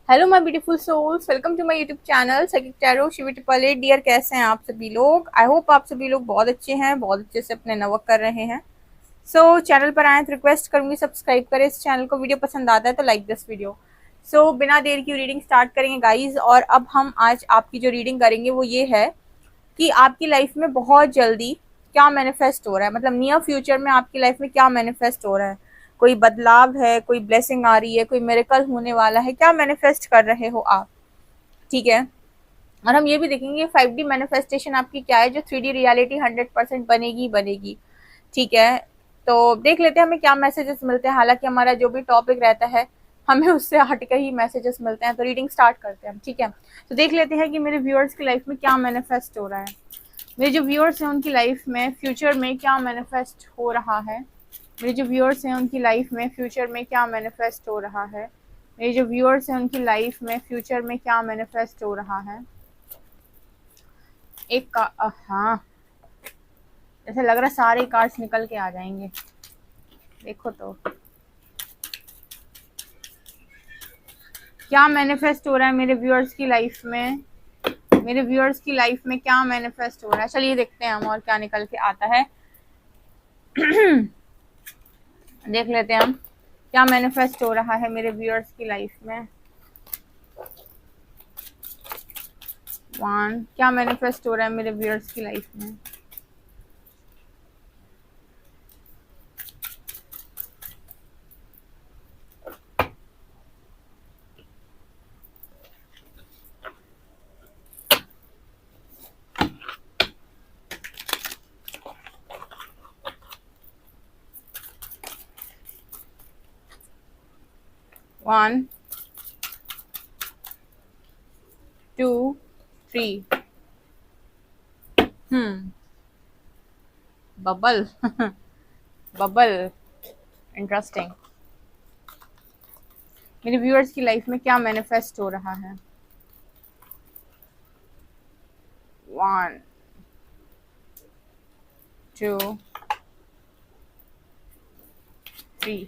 Hello my beautiful souls, welcome to my YouTube channel psychic tarot Shivi triple eight. Dear, कैसे हैं आप सभी लोग? आई होप आप सभी लोग बहुत अच्छे हैं, बहुत अच्छे से अपने नवर्क कर रहे हैं। चैनल पर आए तो रिक्वेस्ट करूंगी सब्सक्राइब करें इस चैनल को। वीडियो पसंद आता है तो लाइक दिस वीडियो। बिना देर की रीडिंग स्टार्ट करेंगे गाइज। और अब हम आज आपकी जो रीडिंग करेंगे वो ये है कि आपकी लाइफ में बहुत जल्दी क्या मैनिफेस्ट हो रहा है, मतलब नियर फ्यूचर में आपकी लाइफ में क्या मैनिफेस्ट हो रहा है। कोई बदलाव है, कोई ब्लेसिंग आ रही है, कोई मिरेकल होने वाला है, क्या मैनिफेस्ट कर रहे हो आप? ठीक है। और हम ये भी देखेंगे 5D मैनिफेस्टेशन आपकी क्या है, जो 3D रियलिटी 100% बनेगी बनेगी। ठीक है। तो देख लेते हैं हमें क्या मैसेजेस मिलते हैं। हालांकि हमारा जो भी टॉपिक रहता है हमें उससे हट के ही मैसेजेस मिलते हैं। तो रीडिंग स्टार्ट करते हैं हम। ठीक है। तो देख लेते हैं कि मेरे व्यूअर्स की लाइफ में क्या मैनिफेस्ट हो रहा है। मेरे जो व्यूअर्स हैं उनकी लाइफ में फ्यूचर में क्या मैनिफेस्ट हो रहा है। मेरे जो व्यूअर्स हैं उनकी लाइफ में फ्यूचर में क्या मैनिफेस्ट हो रहा है। मेरे जो व्यूअर्स हैं उनकी लाइफ में फ्यूचर में क्या मैनिफेस्ट हो रहा है। एक का हाँ, जैसे लग रहा है सारे कार्ड्स निकल के आ जाएंगे। देखो तो क्या मैनिफेस्ट हो रहा है मेरे व्यूअर्स की लाइफ में। मेरे व्यूअर्स की लाइफ में क्या मैनिफेस्ट हो रहा है, चलिए देखते हैं हम और क्या निकल के आता है। देख लेते हैं हम क्या मैनिफेस्ट हो रहा है मेरे व्यूअर्स की लाइफ में। वन, क्या मैनिफेस्ट हो रहा है मेरे व्यूअर्स की लाइफ में। One, two, three. Bubble. Bubble, interesting. मेरे व्यूअर्स की लाइफ में क्या मैनिफेस्ट हो रहा है। One, two, three.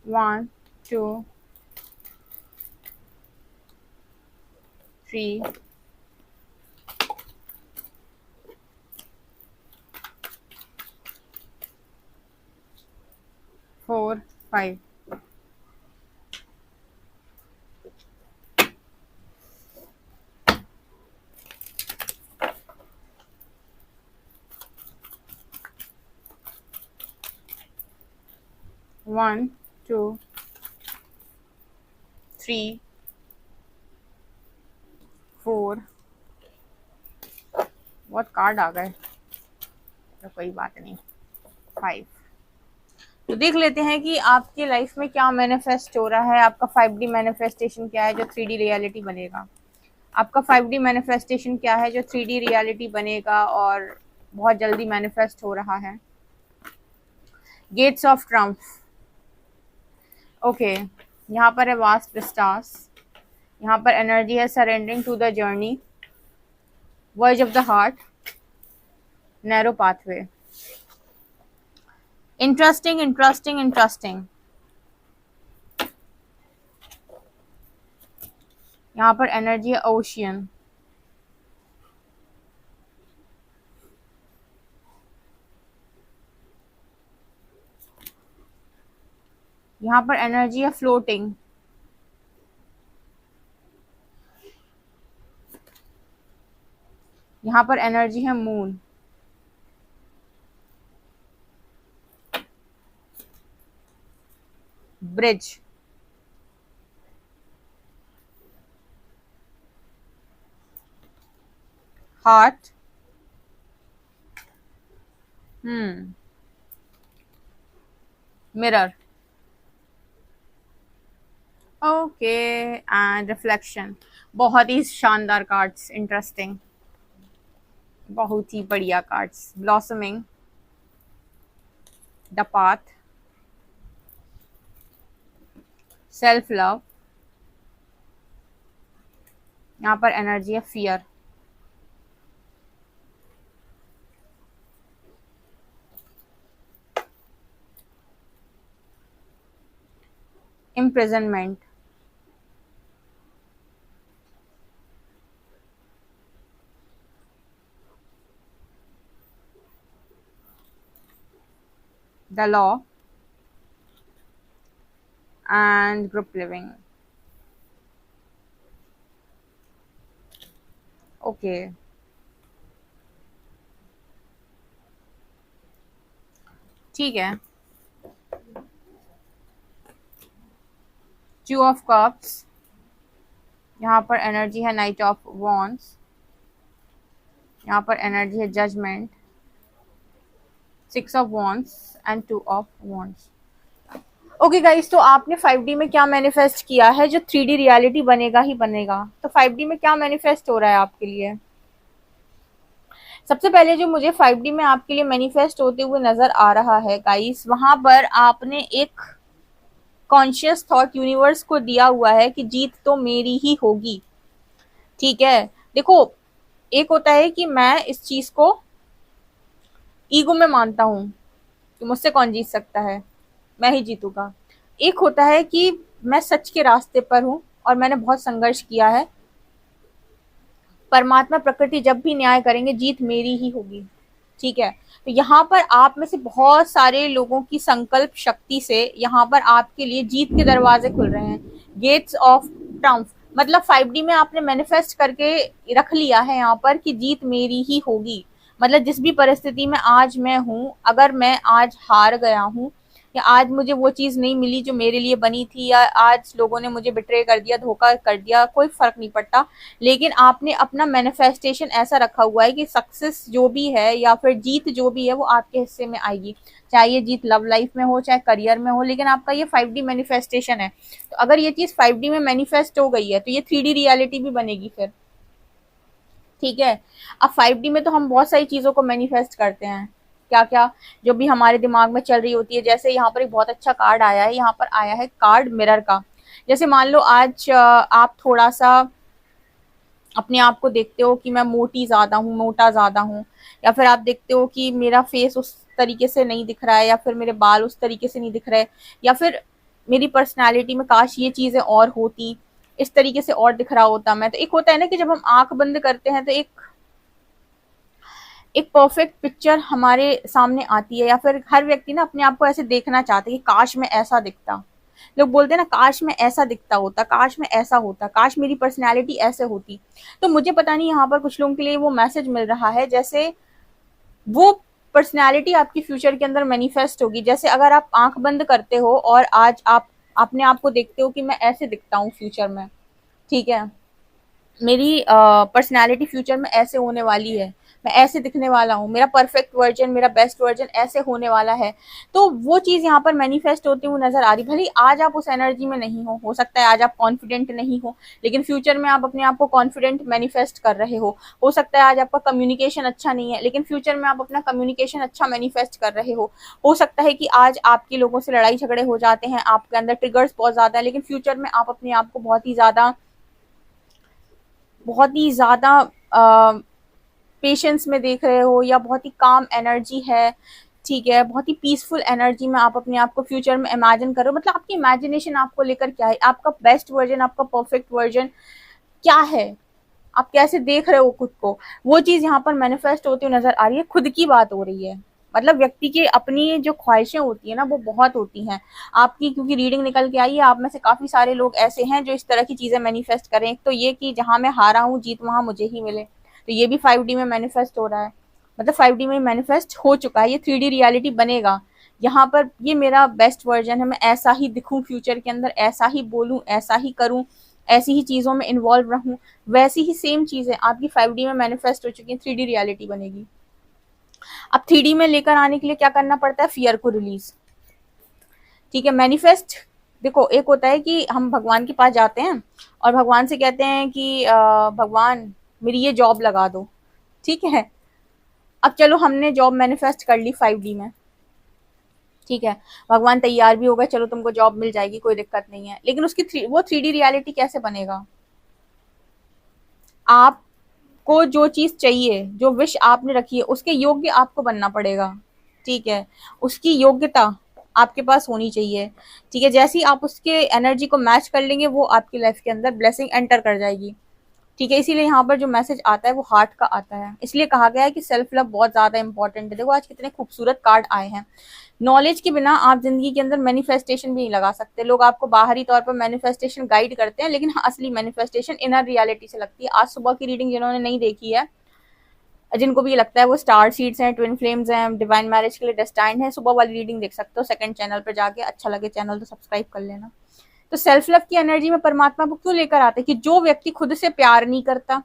One, two, three, four, five. One, two, three, four. बहुत कार्ड आ गए, तो कोई बात नहीं। फाइव। तो देख लेते हैं कि आपकी लाइफ में क्या मैनिफेस्ट हो रहा है। आपका 5D मैनिफेस्टेशन क्या है जो 3D रियलिटी बनेगा। आपका 5D मैनिफेस्टेशन क्या है जो 3D रियलिटी बनेगा और बहुत जल्दी मैनिफेस्ट हो रहा है। Gets of Trump. ओके, यहाँ पर है वास्ट स्टार्स। यहाँ पर एनर्जी है surrendering to the journey, verge of the heart, narrow pathway. Interesting interesting interesting. यहाँ पर एनर्जी है ओशियन। यहाँ पर एनर्जी है फ्लोटिंग। यहाँ पर एनर्जी है moon. Bridge, heart, mirror, okay, and reflection, बहुत ही शानदार कार्ड्स, इंटरेस्टिंग, बहुत ही बढ़िया cards. Blossoming, the path, self love, यहाँ पर एनर्जी है fear, imprisonment, the law, and group living. Okay, ठीक है। टू ऑफ कप्स, यहाँ पर एनर्जी है नाइट ऑफ वॉन्ड्स, यहाँ पर एनर्जी है judgement, six of wands and two of wands. Okay guys, तो आपने 5D में क्या मैनिफेस्ट किया है, जो 3D रियलिटी बनेगा ही बनेगा। तो 5D में क्या मैनिफेस्ट हो रहा है आपके लिए? सबसे पहले जो मुझे 5D में आपके लिए मैनिफेस्ट होते हुए नजर आ रहा है गाइस, वहां पर आपने एक कॉन्शियस थॉट यूनिवर्स को दिया हुआ है कि जीत तो मेरी ही होगी। ठीक है, देखो, एक होता है कि मैं इस चीज को ईगो में मानता हूं कि मुझसे कौन जीत सकता है, मैं ही जीतूंगा। एक होता है कि मैं सच के रास्ते पर हूं और मैंने बहुत संघर्ष किया है, परमात्मा प्रकृति जब भी न्याय करेंगे जीत मेरी ही होगी। ठीक है, तो यहाँ पर आप में से बहुत सारे लोगों की संकल्प शक्ति से यहाँ पर आपके लिए जीत के दरवाजे खुल रहे हैं, गेट्स ऑफ ट्राउम्फ। मतलब 5D में आपने मैनिफेस्ट करके रख लिया है यहाँ पर कि जीत मेरी ही होगी। मतलब जिस भी परिस्थिति में आज मैं हूँ, अगर मैं आज हार गया हूँ या आज मुझे वो चीज नहीं मिली जो मेरे लिए बनी थी, या आज लोगों ने मुझे बिट्रे कर दिया, धोखा कर दिया, कोई फर्क नहीं पड़ता। लेकिन आपने अपना मैनिफेस्टेशन ऐसा रखा हुआ है कि सक्सेस जो भी है या फिर जीत जो भी है वो आपके हिस्से में आएगी, चाहे ये जीत लव लाइफ में हो चाहे करियर में हो। लेकिन आपका ये 5D मैनिफेस्टेशन है, तो अगर ये चीज 5D में मैनिफेस्ट हो गई है तो ये 3D रियलिटी भी बनेगी फिर। ठीक है, अब 5D में तो हम बहुत सारी चीजों को मैनिफेस्ट करते हैं, क्या क्या जो भी हमारे दिमाग में चल रही होती है। जैसे यहाँ पर एक बहुत अच्छा कार्ड आया है, यहाँ पर आया है कार्ड मिरर का। जैसे मान लो आज आप थोड़ा सा अपने आप को देखते हो कि मैं मोटी ज्यादा हूँ, मोटा ज्यादा हूँ, या फिर आप देखते हो कि मेरा फेस उस तरीके से नहीं दिख रहा है, या फिर मेरे बाल उस तरीके से नहीं दिख रहे, या फिर मेरी पर्सनैलिटी में काश ये चीजें और होती, इस तरीके से और दिख रहा होता मैं। तो एक होता है ना कि जब हम आंख बंद करते हैं तो एक एक परफेक्ट पिक्चर हमारे सामने आती है, या फिर हर व्यक्ति ना अपने आप को ऐसे देखना चाहते हैं कि काश मैं ऐसा दिखता। लोग बोलते हैं ना, काश मैं ऐसा दिखता होता, काश मैं ऐसा होता, काश मेरी पर्सनैलिटी ऐसे होती। तो मुझे पता नहीं यहाँ पर कुछ लोगों के लिए वो मैसेज मिल रहा है, जैसे वो पर्सनैलिटी आपकी फ्यूचर के अंदर मैनिफेस्ट होगी। जैसे अगर आप आंख बंद करते हो और आज आप अपने आप को देखते हो कि मैं ऐसे दिखता हूँ फ्यूचर में, ठीक है, मेरी पर्सनैलिटी फ्यूचर में ऐसे होने वाली है, मैं ऐसे दिखने वाला हूँ, मेरा परफेक्ट वर्जन, मेरा बेस्ट वर्जन ऐसे होने वाला है। तो वो चीज यहाँ पर मैनिफेस्ट होती हुई नजर आ रही। भले आज आप उस एनर्जी में नहीं हो सकता है आज आप कॉन्फिडेंट नहीं हो, लेकिन फ्यूचर में आप अपने आप को कॉन्फिडेंट मैनिफेस्ट कर रहे हो सकता है आज आपका कम्युनिकेशन अच्छा नहीं है, लेकिन फ्यूचर में आप अपना कम्युनिकेशन अच्छा मैनिफेस्ट कर रहे हो सकता है कि आज आपके लोगों से लड़ाई झगड़े हो जाते हैं, आपके अंदर ट्रिगर्स बहुत ज्यादा है, लेकिन फ्यूचर में आप अपने आप को बहुत ही ज्यादा पेशेंस में देख रहे हो, या बहुत ही काम एनर्जी है। ठीक है, बहुत ही पीसफुल एनर्जी में आप अपने आप को फ्यूचर में इमेजिन कर रहे हो। मतलब आपकी इमेजिनेशन आपको लेकर क्या है, आपका बेस्ट वर्जन, आपका परफेक्ट वर्जन क्या है, आप कैसे देख रहे हो खुद को, वो चीज यहाँ पर मैनिफेस्ट होती हुई नजर आ रही है। खुद की बात हो रही है, मतलब व्यक्ति की अपनी जो ख्वाहिशें होती है ना वो बहुत होती हैं। आपकी क्योंकि रीडिंग निकल के आई है, आप में से काफी सारे लोग ऐसे हैं जो इस तरह की चीजें मैनिफेस्ट करें। एक तो ये कि जहां मैं हारा हूँ जीत वहां मुझे ही मिले, तो ये भी 5D में मैनिफेस्ट हो रहा है। मतलब 5D में मैनिफेस्ट हो चुका है, ये 3D रियलिटी बनेगा। यहाँ पर ये मेरा बेस्ट वर्जन है, मैं ऐसा ही दिखूं फ्यूचर के अंदर, ऐसा ही बोलूं, ऐसा ही करूं, ऐसी ही चीजों में इन्वॉल्व रहूं। वैसी ही सेम चीजें आपकी 5D में मैनिफेस्ट हो चुकी है, 3D रियलिटी बनेगी। अब 3D में लेकर आने के लिए क्या करना पड़ता है, फियर को रिलीज। ठीक है, मैनिफेस्ट देखो, एक होता है कि हम भगवान के पास जाते हैं और भगवान से कहते हैं कि भगवान मेरी ये जॉब लगा दो, ठीक है। अब चलो हमने जॉब मैनिफेस्ट कर ली 5D में, ठीक है, भगवान तैयार भी हो गए, चलो तुमको जॉब मिल जाएगी, कोई दिक्कत नहीं है, लेकिन उसकी वो 3D रियलिटी कैसे बनेगा? आपको जो चीज चाहिए, जो विश आपने रखी है, उसके योग्य आपको बनना पड़ेगा, ठीक है। उसकी योग्यता आपके पास होनी चाहिए, ठीक है। जैसे ही आप उसके एनर्जी को मैच कर लेंगे, वो आपकी लाइफ के अंदर ब्लेसिंग एंटर कर जाएगी, ठीक है। इसीलिए यहाँ पर जो मैसेज आता है वो हार्ट का आता है, इसलिए कहा गया है कि सेल्फ लव बहुत ज्यादा इंपॉर्टेंट है। देखो आज कितने खूबसूरत कार्ड आए हैं। नॉलेज के बिना आप जिंदगी के अंदर मैनिफेस्टेशन भी नहीं लगा सकते। लोग आपको बाहरी तौर पर मैनिफेस्टेशन गाइड करते हैं, लेकिन हाँ, असली मैनिफेस्टेशन इनर रियलिटी से लगती है। आज सुबह की रीडिंग जिन्होंने नहीं देखी है, जिनको भी ये लगता है वो स्टार सीड्स हैं, ट्विन फ्लेम्स हैं, डिवाइन मैरिज के लिए डेस्टाइन्ड है, सुबह वाली रीडिंग देख सकते हो सेकंड चैनल पर जाके। अच्छा लगे चैनल तो सब्सक्राइब कर लेना। तो सेल्फ लव की एनर्जी में परमात्मा को क्यों लेकर आते हैं कि जो व्यक्ति खुद से प्यार नहीं करता,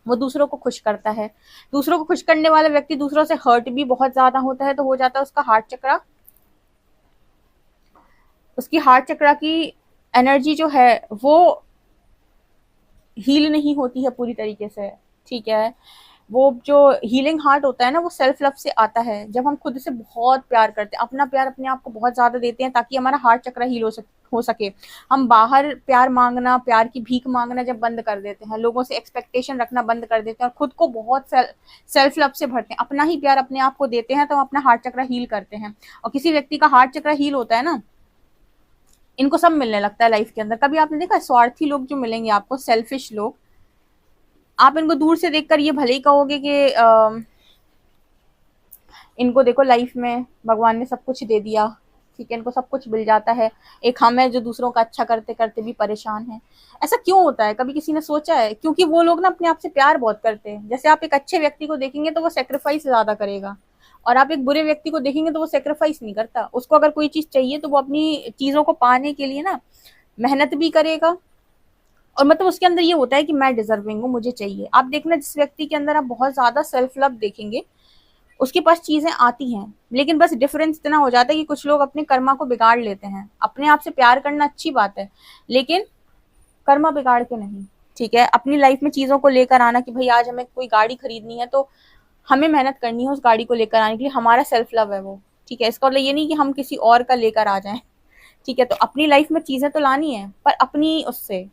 वो दूसरों को खुश करता है। दूसरों को खुश करने वाला व्यक्ति दूसरों से हर्ट भी बहुत ज्यादा होता है, तो हो जाता है उसका हार्ट चक्रा, उसकी हार्ट चक्रा की एनर्जी जो है वो हील नहीं होती है पूरी तरीके से, ठीक है। वो जो हीलिंग हार्ट होता है ना, वो सेल्फ लव से आता है। जब हम खुद से बहुत प्यार करते हैं, अपना प्यार अपने आप को बहुत ज्यादा देते हैं ताकि हमारा हार्ट चक्र हील हो सके। हम बाहर प्यार मांगना, प्यार की भीख मांगना जब बंद कर देते हैं, लोगों से एक्सपेक्टेशन रखना बंद कर देते हैं और खुद को बहुत सेल्फ लव से भरते हैं, अपना ही प्यार अपने आप को देते हैं, तो हम अपना हार्ट चक्र हील करते हैं। और किसी व्यक्ति का हार्ट चक्र हील होता है ना, इनको सब मिलने लगता है लाइफ के अंदर। कभी आपने देखा स्वार्थी लोग जो मिलेंगे आपको, सेल्फिश लोग, आप इनको दूर से देखकर ये भले ही कहोगे कि इनको देखो लाइफ में भगवान ने सब कुछ दे दिया, ठीक है, इनको सब कुछ मिल जाता है। एक हम है जो दूसरों का अच्छा करते करते भी परेशान है। ऐसा क्यों होता है, कभी किसी ने सोचा है? क्योंकि वो लोग ना अपने आप से प्यार बहुत करते हैं। जैसे आप एक अच्छे व्यक्ति को देखेंगे तो वो सेक्रीफाइस ज्यादा करेगा, और आप एक बुरे व्यक्ति को देखेंगे तो वो सेक्रीफाइस नहीं करता। उसको अगर कोई चीज चाहिए तो वो अपनी चीजों को पाने के लिए ना मेहनत भी करेगा, और मतलब उसके अंदर ये होता है कि मैं डिजर्विंग हूँ, मुझे चाहिए। आप देखना जिस व्यक्ति के अंदर आप बहुत ज्यादा सेल्फ लव देखेंगे, उसके पास चीजें आती हैं, लेकिन बस डिफरेंस इतना हो जाता है कि कुछ लोग अपने कर्मा को बिगाड़ लेते हैं। अपने आप से प्यार करना अच्छी बात है, लेकिन कर्मा बिगाड़ के नहीं, ठीक है। अपनी लाइफ में चीजों को लेकर आना कि भाई आज हमें कोई गाड़ी खरीदनी है तो हमें मेहनत करनी है उस गाड़ी को लेकर आने के लिए, हमारा सेल्फ लव है वो, ठीक है। इसका मतलब ये नहीं कि हम किसी और का लेकर आ जाएं, ठीक है। तो अपनी लाइफ में चीजें तो लानी है, पर अपनी उससे,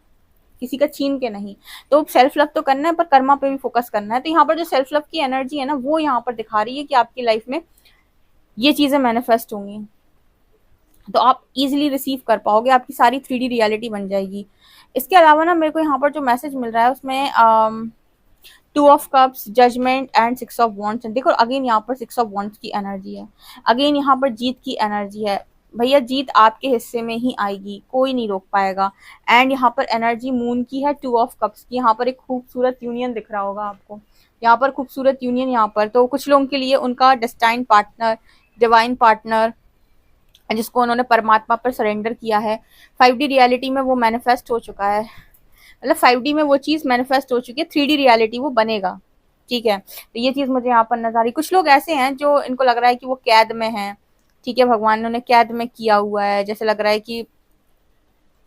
किसी का छीन के नहीं। तो सेल्फ लव तो करना है, पर कर्मा पे भी फोकस करना है। तो यहाँ पर जो सेल्फ लव की एनर्जी है ना, वो यहाँ पर दिखा रही है कि आपकी लाइफ में ये चीजें मैनिफेस्ट होंगी, तो आप इजीली रिसीव कर पाओगे, आपकी सारी 3D रियलिटी बन जाएगी। इसके अलावा ना मेरे को यहाँ पर जो मैसेज मिल रहा है उसमें 2 of cups, judgement and 6 of wands. देखो अगेन यहाँ पर 6 ऑफ वॉन्ड्स की एनर्जी है, अगेन यहाँ पर जीत की एनर्जी है। भैया जीत आपके हिस्से में ही आएगी, कोई नहीं रोक पाएगा। एंड यहाँ पर एनर्जी मून की है, 2 ऑफ कप्स की। यहाँ पर एक खूबसूरत यूनियन दिख रहा होगा आपको, यहाँ पर खूबसूरत यूनियन। यहाँ पर तो कुछ लोगों के लिए उनका डेस्टाइन पार्टनर, डिवाइन पार्टनर, जिसको उन्होंने परमात्मा पर सरेंडर किया है, 5D रियलिटी में वो मैनिफेस्ट हो चुका है। मतलब 5D में वो चीज मैनिफेस्ट हो चुकी है, 3D रियलिटी वो बनेगा, ठीक है। तो ये चीज मुझे यहाँ पर नजर आ रही। कुछ लोग ऐसे हैं जो इनको लग रहा है कि वो कैद में हैं, ठीक है, भगवान ने उन्हें कैद में किया हुआ है। जैसे लग रहा है कि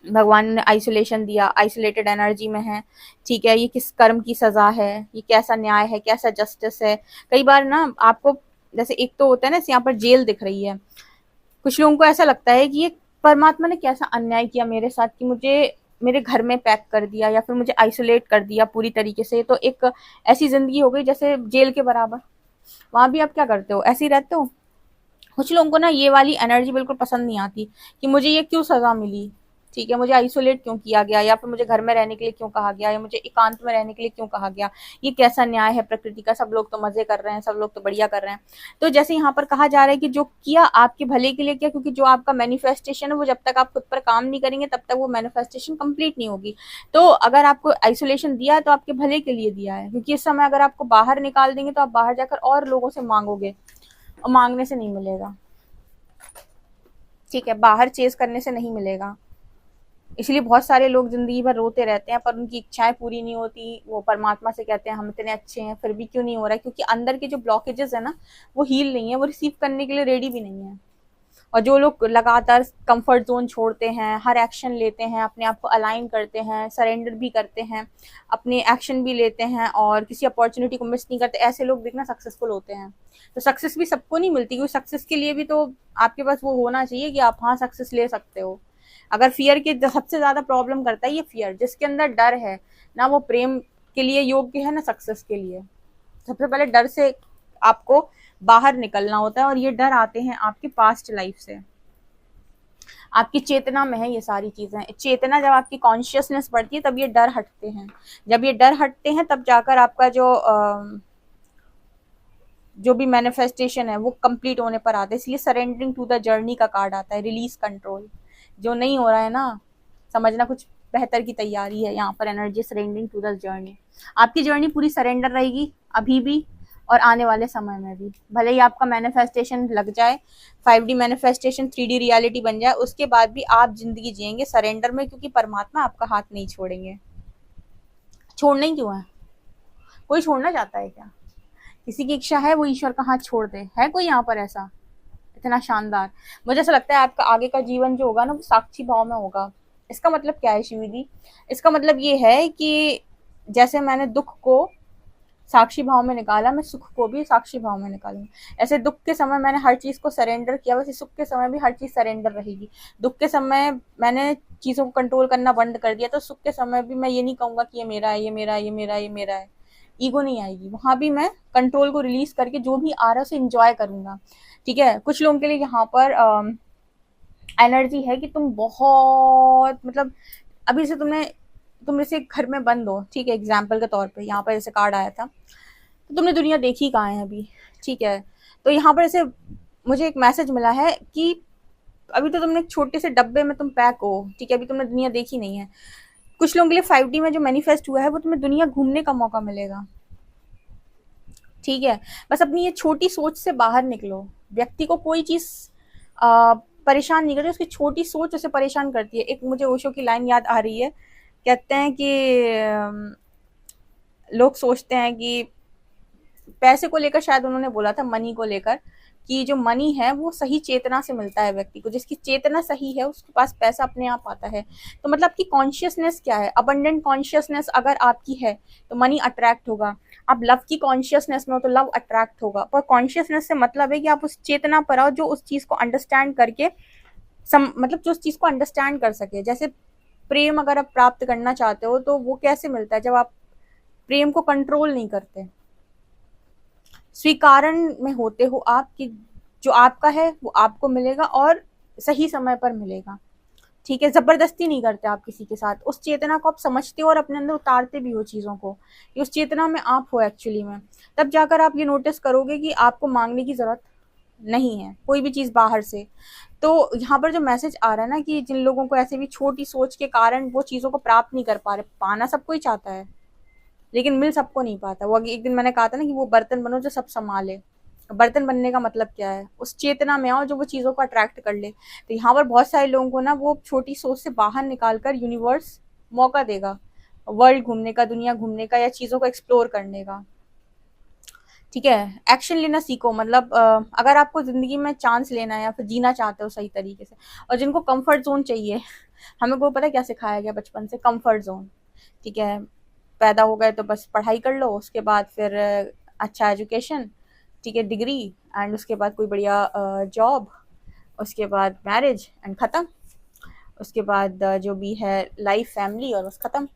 भगवान ने आइसोलेशन दिया, आइसोलेटेड एनर्जी में है, ठीक है। ये किस कर्म की सजा है, ये कैसा न्याय है, कैसा जस्टिस है? कई बार ना आपको, जैसे एक तो होता है ना, यहाँ पर जेल दिख रही है, कुछ लोगों को ऐसा लगता है कि ये परमात्मा ने कैसा अन्याय किया मेरे साथ कि मुझे मेरे घर में पैक कर दिया या फिर मुझे आइसोलेट कर दिया पूरी तरीके से। तो एक ऐसी जिंदगी हो गई जैसे जेल के बराबर। वहां भी आप क्या करते हो, ऐसे ही रहते हो। कुछ लोगों को ना ये वाली एनर्जी बिल्कुल पसंद नहीं आती कि मुझे ये क्यों सजा मिली, ठीक है, मुझे आइसोलेट क्यों किया गया, या फिर मुझे घर में रहने के लिए क्यों कहा गया, या मुझे एकांत में रहने के लिए क्यों कहा गया। ये कैसा न्याय है प्रकृति का, सब लोग तो मजे कर रहे हैं, सब लोग तो बढ़िया कर रहे हैं। तो जैसे यहाँ पर कहा जा रहा है कि जो किया आपके भले के लिए किया, क्योंकि जो आपका मैनिफेस्टेशन है वो जब तक आप खुद पर काम नहीं करेंगे तब तक वो मैनिफेस्टेशन कंप्लीट नहीं होगी। तो अगर आपको आइसोलेशन दिया है तो आपके भले के लिए दिया है, क्योंकि इस समय अगर आपको बाहर निकाल देंगे तो आप बाहर जाकर और लोगों से मांगोगे, और मांगने से नहीं मिलेगा, ठीक है, बाहर चेज करने से नहीं मिलेगा। इसलिए बहुत सारे लोग जिंदगी भर रोते रहते हैं, पर उनकी इच्छाएं पूरी नहीं होती। वो परमात्मा से कहते हैं हम इतने अच्छे हैं फिर भी क्यों नहीं हो रहा है, क्योंकि अंदर के जो ब्लॉकेजेस है ना, वो हील नहीं है, वो रिसीव करने के लिए रेडी भी नहीं है। और जो लोग लगातार कंफर्ट जोन छोड़ते हैं, हर एक्शन लेते हैं, अपने आप को अलाइन करते हैं, सरेंडर भी करते हैं, अपने एक्शन भी लेते हैं और किसी अपॉर्चुनिटी को मिस नहीं करते, ऐसे लोग देखना सक्सेसफुल होते हैं। तो सक्सेस भी सबको नहीं मिलती, क्योंकि सक्सेस के लिए भी तो आपके पास वो होना चाहिए कि आप हाँ सक्सेस ले सकते हो। अगर फियर के सबसे ज्यादा प्रॉब्लम करता है ये फियर, जिसके अंदर डर है ना, वो प्रेम के लिए योग्य है ना सक्सेस के लिए। सबसे पहले डर से आपको बाहर निकलना होता है, और ये डर आते हैं आपकी पास्ट लाइफ से। आपकी चेतना में है ये सारी चीजें। चेतना जब आपकी कॉन्शियसनेस बढ़ती है तब ये डर हटते हैं। जब ये डर हटते हैं तब जाकर आपका जो भी मैनिफेस्टेशन है वो कंप्लीट होने पर आता है। इसलिए सरेंडरिंग टू द जर्नी का कार्ड आता है, रिलीज कंट्रोल। जो नहीं हो रहा है ना, समझना कुछ बेहतर की तैयारी है। यहाँ पर energy surrendering to the journey. आपकी जर्नी पूरी सरेंडर रहेगी अभी भी और आने वाले समय में भी। भले ही आपका मैनिफेस्टेशन लग जाए, 5D मैनिफेस्टेशन 3D रियलिटी बन जाए, उसके बाद भी आप जिंदगी जिएंगे सरेंडर में, क्योंकि परमात्मा आपका हाथ नहीं छोड़ेंगे। छोड़ना ही क्यों है? कोई छोड़ना चाहता है क्या? किसी की इच्छा है वो ईश्वर का हाथ छोड़ दे? है कोई यहाँ पर ऐसा इतना शानदार? मुझे ऐसा लगता है आपका आगे का जीवन जो होगा ना वो साक्षी भाव में होगा। इसका मतलब क्या है शिविदी? इसका मतलब ये है कि जैसे मैंने दुख को साक्षी भाव में निकाला, मैं सुख को भी साक्षी भाव में निकालूंगी। ऐसे दुख के समय मैंने हर चीज को सरेंडर किया, वैसे सुख के समय भी हर चीज सरेंडर रहेगी। दुख के समय मैंने चीजों को कंट्रोल करना बंद कर दिया, तो सुख के समय भी मैं ये नहीं कहूंगा कि ये मेरा है, ये मेरा है, ये मेरा है, ये मेरा है। ईगो नहीं आएगी वहां भी। मैं कंट्रोल को रिलीज करके जो भी आ रहा है उसे इंजॉय करूंगा। ठीक है, कुछ लोगों के लिए यहाँ पर एनर्जी है कि तुम बहुत मतलब अभी से तुम जैसे घर में बंद हो, ठीक है, एग्जाम्पल के तौर पे यहाँ पर जैसे कार्ड आया था, तो तुमने दुनिया देखी कहाँ है अभी? ठीक है, तो यहाँ पर जैसे मुझे एक मैसेज मिला है कि अभी तो तुमने एक छोटे से डब्बे में तुम पैक हो, ठीक है, अभी तुमने दुनिया देखी नहीं है। कुछ लोगों के लिए 5D में जो मैनिफेस्ट हुआ है वो तुम्हें दुनिया घूमने का मौका मिलेगा। ठीक है, बस अपनी ये छोटी सोच से बाहर निकलो। व्यक्ति को कोई चीज परेशान नहीं करती, उसकी छोटी सोच उसे परेशान करती है। एक मुझे ओशो की लाइन याद आ रही है, कहते हैं कि लोग सोचते हैं कि पैसे को लेकर, शायद उन्होंने बोला था मनी को लेकर, कि जो मनी है वो सही चेतना से मिलता है व्यक्ति को। जिसकी चेतना सही है उसके पास पैसा अपने आप आता है। तो मतलब आपकी कॉन्शियसनेस क्या है? अबंडेंट कॉन्शियसनेस अगर आपकी है तो मनी अट्रैक्ट होगा। आप लव की कॉन्शियसनेस में हो तो लव अट्रैक्ट होगा। पर कॉन्शियसनेस से मतलब है कि आप उस चेतना पर आओ जो उस चीज को अंडरस्टैंड करके मतलब जो उस चीज को अंडरस्टैंड कर सके। जैसे प्रेम अगर आप प्राप्त करना चाहते हो तो वो कैसे मिलता है? जब आप प्रेम को कंट्रोल नहीं करते, स्वीकारण में होते हो आप कि जो आपका है वो आपको मिलेगा और सही समय पर मिलेगा। ठीक है, जबरदस्ती नहीं करते आप किसी के साथ। उस चेतना को आप समझते हो और अपने अंदर उतारते भी हो चीजों को, कि उस चेतना में आप हो एक्चुअली में। तब जाकर आप ये नोटिस करोगे कि आपको मांगने की जरूरत नहीं है कोई भी चीज बाहर से। तो यहाँ पर जो मैसेज आ रहा है ना, कि जिन लोगों को ऐसे भी छोटी सोच के कारण वो चीजों को प्राप्त नहीं कर पा रहे, पाना सबको ही चाहता है लेकिन मिल सबको नहीं पाता। वो एक दिन मैंने कहा था ना कि वो बर्तन बनो जो सब संभाले। बर्तन बनने का मतलब क्या है? उस चेतना में आओ जो वो चीजों को अट्रैक्ट कर ले। तो यहाँ पर बहुत सारे लोगों को ना वो छोटी सोच से बाहर निकालकर यूनिवर्स मौका देगा वर्ल्ड घूमने का, दुनिया घूमने का, या चीजों को एक्सप्लोर करने का। ठीक है, एक्शन लेना सीखो। मतलब अगर आपको जिंदगी में चांस लेना है या फिर जीना चाहते हो सही तरीके से, और जिनको कंफर्ट जोन चाहिए, हमें को पता है क्या सिखाया गया बचपन से? Comfort zone. ठीक है, पैदा हो गए तो बस पढ़ाई कर लो, उसके बाद फिर अच्छा एजुकेशन, ठीक है, डिग्री, एंड उसके बाद कोई बढ़िया जॉब, उसके बाद मैरिज एंड ख़त्म। उसके बाद जो भी है लाइफ, फैमिली, और बस ख़त्म।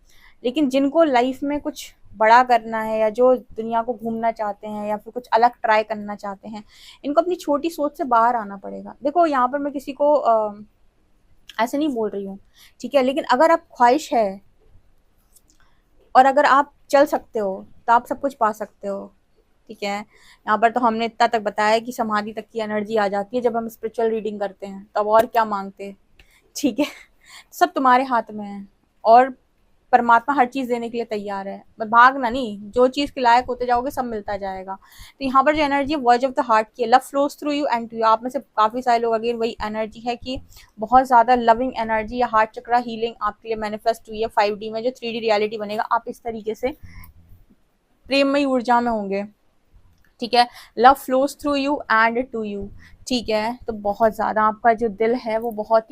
लेकिन जिनको लाइफ में कुछ बड़ा करना है, या जो दुनिया को घूमना चाहते हैं, या फिर कुछ अलग ट्राई करना चाहते हैं, इनको अपनी छोटी सोच से बाहर आना पड़ेगा। देखो यहाँ पर मैं किसी को ऐसे नहीं बोल रही हूँ, ठीक है, लेकिन अगर आप ख्वाहिश है और अगर आप चल सकते हो तो आप सब कुछ पा सकते हो। ठीक है, यहाँ पर तो हमने इतना तक बताया कि समाधि तक की एनर्जी आ जाती है जब हम स्पिरिचुअल रीडिंग करते हैं, तब और क्या मांगते। ठीक है, सब तुम्हारे हाथ में है और परमात्मा हर चीज देने के लिए तैयार है। बस भागना नहीं, जो चीज के लायक होते जाओगे सब मिलता जाएगा। तो यहाँ पर जो एनर्जी है वर्ज ऑफ द हार्ट की है, love flows through you and to you. आप में से काफी सारे लोग अगेन वही एनर्जी है कि बहुत ज्यादा लविंग एनर्जी या हार्ट चक्रा हीलिंग आपके लिए मैनिफेस्ट हुई है 5D में। जो 3D रियलिटी बनेगा, आप इस तरीके से प्रेममयी ऊर्जा में होंगे। ठीक है। Love flows through you and to you, ठीक है। तो बहुत ज्यादा आपका जो दिल है वो बहुत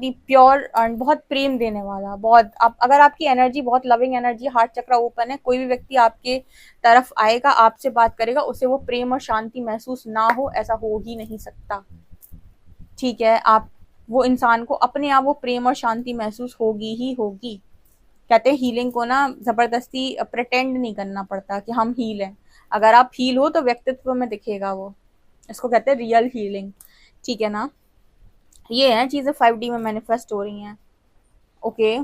ही प्योर एंड बहुत प्रेम देने वाला, बहुत आप, अगर आपकी एनर्जी बहुत लविंग एनर्जी, हार्ट चक्रा ओपन है, कोई भी व्यक्ति आपके तरफ आएगा, आपसे बात करेगा, उसे वो प्रेम और शांति महसूस ना हो, ऐसा हो ही नहीं सकता, ठीक है। आप वो इंसान को अपने आप वो प्रेम और शांति महसूस होगी ही होगी। कहते हैं हीलिंग को ना जबरदस्ती प्रिटेंड नहीं करना पड़ता कि हम हील हैं। अगर आप हील हो तो व्यक्तित्व में दिखेगा वो, इसको कहते हैं रियल हीलिंग, ठीक है ना। ये है चीजें 5D में मैनिफेस्ट हो रही हैं। ओके,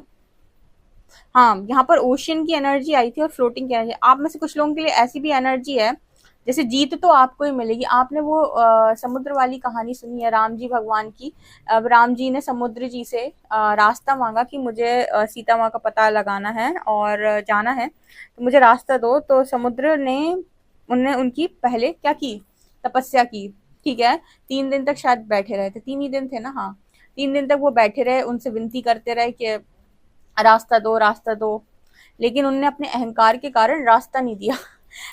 हाँ, यहाँ पर ओशियन की एनर्जी आई थी और फ्लोटिंग की एनर्जी। आप में से कुछ लोगों के लिए ऐसी भी एनर्जी है, जैसे जीत तो आपको ही मिलेगी। आपने वो समुद्र वाली कहानी सुनी है राम जी भगवान की। अब राम जी ने समुद्र जी से रास्ता मांगा कि मुझे सीता माँ का पता लगाना है और जाना है, तो मुझे रास्ता दो। तो समुद्र ने उनने उनकी पहले क्या की, तपस्या की, ठीक है। 3 दिन तक शायद बैठे रहे थे, 3 ही दिन थे ना, हाँ। 3 दिन तक वो बैठे रहे, उनसे विनती करते रहे कि रास्ता दो, रास्ता दो, लेकिन उनने अपने अहंकार के कारण रास्ता नहीं दिया।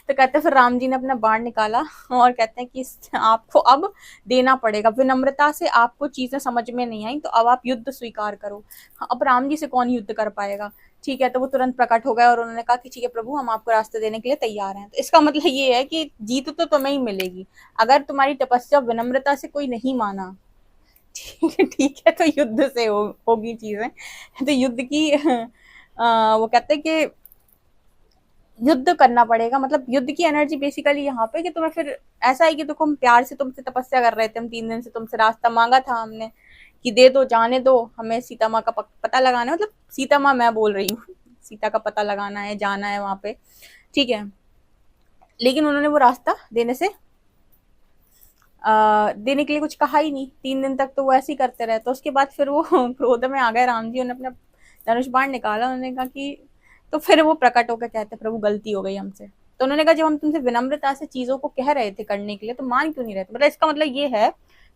तो कहते हैं फिर राम जी ने अपना बाण निकाला और कहते हैं कि आपको अब देना पड़ेगा, विनम्रता से। आपको चीजें समझ में नहीं आई तो अब आप युद्ध स्वीकार करो। अब राम जी से कौन युद्ध कर पाएगा, ठीक है। तो वो तुरंत प्रकट हो गए और उन्होंने कहा कि ठीक है प्रभु, हम आपको रास्ते देने के लिए तैयार हैं। तो इसका मतलब ये है कि जीत तो तुम्हें ही मिलेगी अगर तुम्हारी तपस्या विनम्रता से कोई नहीं माना, ठीक है। तो युद्ध से होगी चीजें। तो युद्ध की वो कहते हैं कि युद्ध करना पड़ेगा, मतलब युद्ध की एनर्जी बेसिकली यहाँ पे कि तुम्हें फिर ऐसा है कि देखो हम प्यार से तुमसे तपस्या कर रहे थे, हम 3 दिन से तुमसे रास्ता मांगा था हमने कि दे दो, जाने दो, हमें सीता माँ का पता लगाना है, मतलब सीता माँ मैं बोल रही हूँ, सीता का पता लगाना है, जाना है वहां पे, ठीक है। लेकिन उन्होंने वो रास्ता देने के लिए कुछ कहा ही नहीं। 3 दिन तक तो वो ऐसे ही करते रहे। तो उसके बाद फिर वो क्रोध में आ गए राम जी, उन्होंने अपना धनुष बाण निकाला, उन्होंने कहा कि, तो फिर वो प्रकट होकर कहते प्रभु गलती हो गई हमसे। तो उन्होंने कहा जब हम तुमसे विनम्रता से चीजों को कह रहे थे करने के लिए तो मान क्यों नहीं रहे थे। मतलब इसका मतलब ये है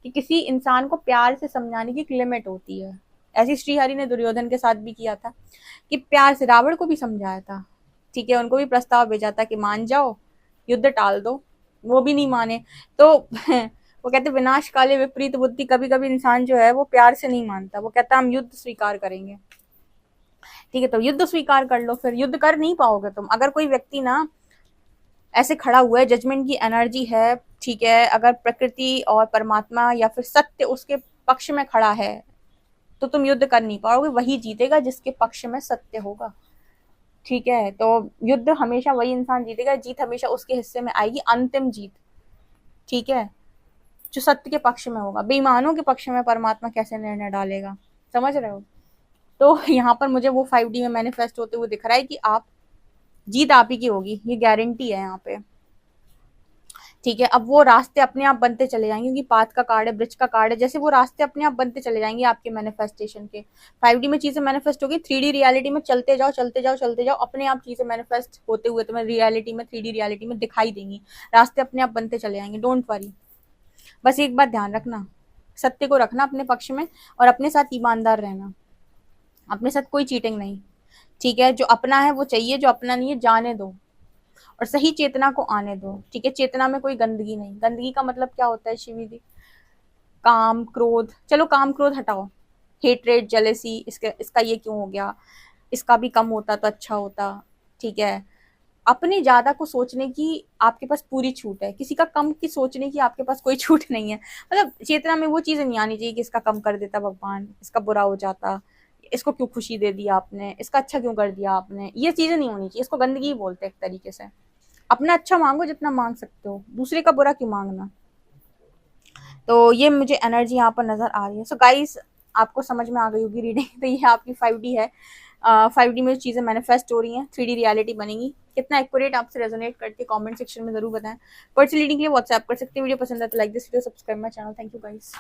कि किसी इंसान को प्यार से समझाने की एक लिमिट होती है। ऐसी श्रीहरि ने दुर्योधन के साथ भी किया था कि प्यार से रावण को भी समझाया था, ठीक है। उनको भी प्रस्ताव भेजा था कि मान जाओ, युद्ध टाल दो, वो भी नहीं माने। तो वो कहते विनाश काले विपरीत बुद्धि, कभी कभी इंसान जो है वो प्यार से नहीं मानता, वो कहता हम युद्ध स्वीकार करेंगे, ठीक है। तो युद्ध स्वीकार कर लो, फिर युद्ध कर नहीं पाओगे तुम। अगर कोई व्यक्ति ना ऐसे खड़ा हुआ है, जजमेंट की एनर्जी है, ठीक है, अगर प्रकृति और परमात्मा या फिर सत्य उसके पक्ष में खड़ा है तो तुम युद्ध कर नहीं पाओगे। वही जीतेगा जिसके पक्ष में सत्य होगा, ठीक है। तो युद्ध हमेशा वही इंसान जीतेगा, जीत हमेशा उसके हिस्से में आएगी, अंतिम जीत, ठीक है, जो सत्य के पक्ष में होगा। बेईमानों के पक्ष में परमात्मा कैसे निर्णय डालेगा, समझ रहे हो। तो यहाँ पर मुझे वो 5D में मैनिफेस्ट होते हुए दिख रहा है कि आप जीत आप ही की होगी, ये गारंटी है यहाँ पे, ठीक है। अब वो रास्ते अपने आप बनते चले जाएंगे, क्योंकि पाथ का कार्ड है, ब्रिज का कार्ड है, जैसे वो रास्ते अपने आप बनते चले जाएंगे आपके मैनिफेस्टेशन के। 5D में चीजें मैनिफेस्ट होगी, 3D रियलिटी में चलते जाओ चलते जाओ चलते जाओ, अपने आप चीजें मैनिफेस्ट होते हुए तुम्हें रियलिटी में 3D रियलिटी में दिखाई देंगी, रास्ते अपने आप बनते चले जाएंगे, डोंट वरी। बस एक बात ध्यान रखना, सत्य को रखना अपने पक्ष में और अपने साथ ईमानदार रहना, अपने साथ कोई चीटिंग नहीं, ठीक है। जो अपना है वो चाहिए, जो अपना नहीं है जाने दो और सही चेतना को आने दो, ठीक है। चेतना में कोई गंदगी नहीं। गंदगी का मतलब क्या होता है शिवी जी, काम क्रोध, चलो काम क्रोध हटाओ, हेट्रेड जेलेसी, इसका ये क्यों हो गया, इसका भी कम होता तो अच्छा होता, ठीक है। अपने ज्यादा को सोचने की आपके पास पूरी छूट है, किसी का कम की सोचने की आपके पास कोई छूट नहीं है। मतलब चेतना में वो चीजें नहीं आनी चाहिए कि इसका कम कर देता भगवान, इसका बुरा हो जाता, इसको क्यों खुशी दे दिया आपने, इसका अच्छा क्यों कर दिया आपने, ये चीजें नहीं होनी चाहिए। इसको गंदगी बोलते हैं एक तरीके से। अपना अच्छा मांगो जितना मांग सकते हो, दूसरे का बुरा क्यों मांगना। तो ये मुझे एनर्जी यहाँ पर नजर आ रही है। सो गाइस, आपको समझ में आ गई होगी रीडिंग। तो ये आपकी 5D है। 5D में चीजें मैनिफेस्ट हो रही हैं, 3D रियलिटी बनेगी। कितना एक्यूरेट आपसे रेजोनेट करती है कमेंट सेक्शन में जरूर बताएं। पर्सनल रीडिंग के लिए व्हाट्सएप कर सकते हैं। वीडियो पसंद है तो like this video, subscribe my channel. Thank you guys.